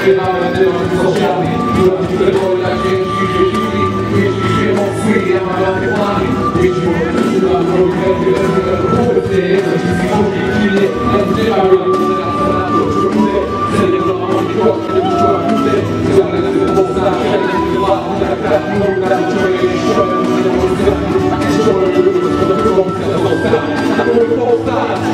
Spiewamy temat socialny, która ci wygląda ciężki, rzeźliwi, jeśli się mocny, ja mam lata plany. Jeśli może przyda, robi chętnie, chłopcy, jeśli si chodzi chwilę, ja wzywam, ja będę na to czerwone, ceny do mamy kropkę, do czoła kurde, zjadne z tym powstać, ja nie wiem, tak tak, mogę na to człowiek, jeśli chciałem, to nie mogę zrobić, a nie chciałem, to nie mogę zostać, tak mogę powstać.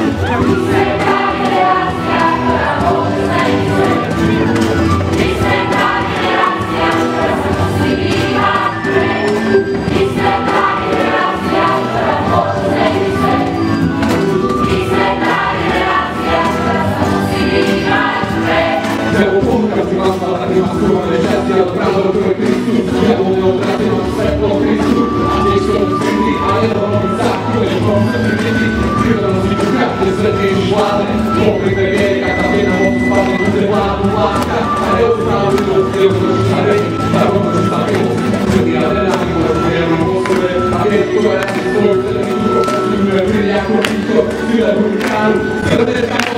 Tyle